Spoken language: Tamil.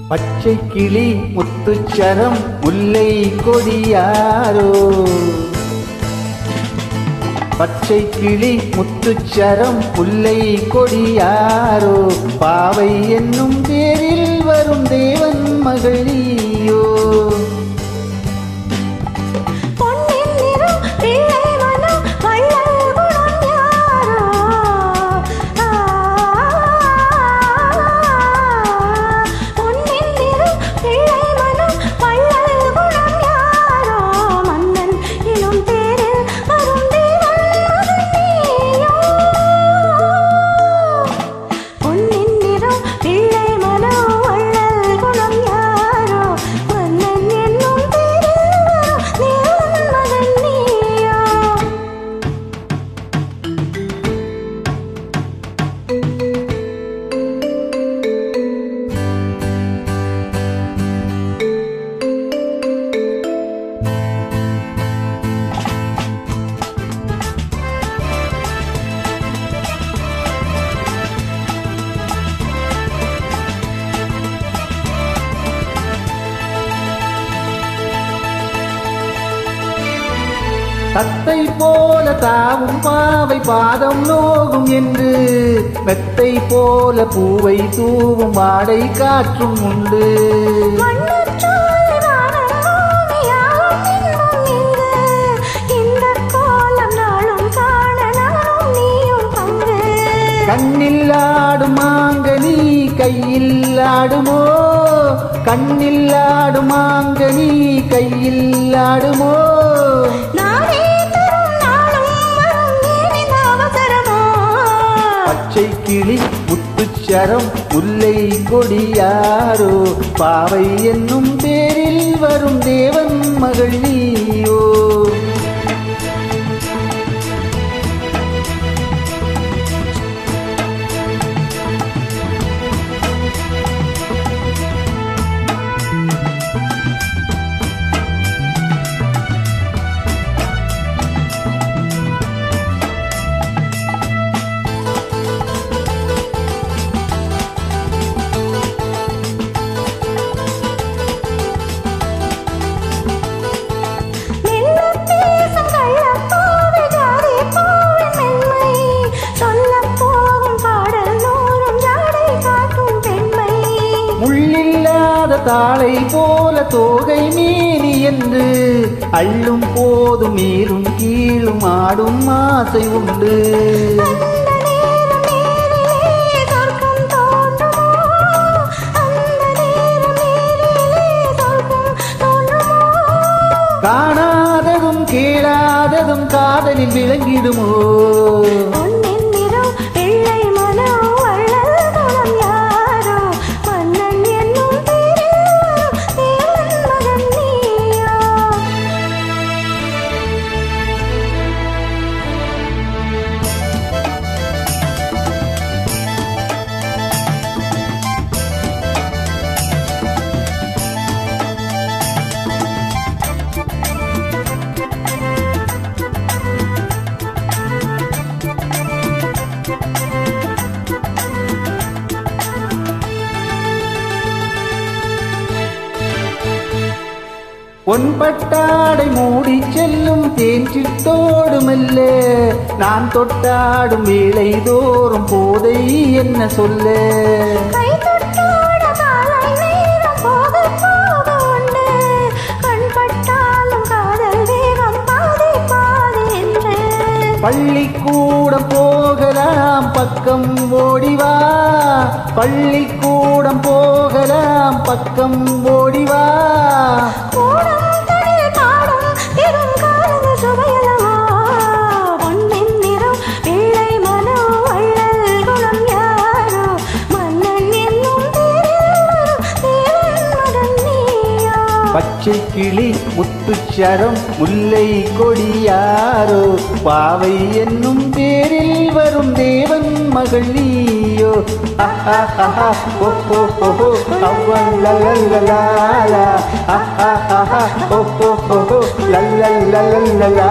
பச்சை கிளி முத்துச்சரம் முல்லை கொடியாரோ பச்சை கிளி முத்துச்சரம் முல்லை கொடியாரோ பாவை என்னும் பேரில் வரும் தேவன் மகள் நீயோ தத்தை போல தாவும் பாவை பாதம் நோகும் என்று மெத்தை போல பூவை தூவும் வாடை காற்றும் உண்டு கண்ணில் ஆடும் மாங்கனி கையில் ஆடுமோ கண்ணில் ஆடும் மாங்கனி கையில் ஆடுமோ பச்சை கிளி முத்துச்சரம் முல்லை கொடியாரோ பாவை என்னும் பேரில் வரும் தேவன் மகள் நீயோ தாளை போல தோகை மீறி என்று அள்ளும் போதும் மேலும் கீழும் ஆடும் ஆசை உண்டு காணாததும் கேளாததும் காதலில் விளங்கிடுமோ பொன்பட்டாடை மூடி செல்லும் தேன் சிட்டோடு மெல்ல நான் தொட்டாடும் வேளை தோறும் போதை என்ன சொல்ல பள்ளிக்கூடம் போகலாம் பக்கம் ஓடிவா பள்ளிக்கூடம் போகலாம் பக்கம் ஓடிவா பச்சை கிளி முத்துச்சரம் முல்லை கொடியாரோ பாவை என்னும் பேரில் வரும் தேவன் மகள் நீயோ லல்லல்லல்லல்லா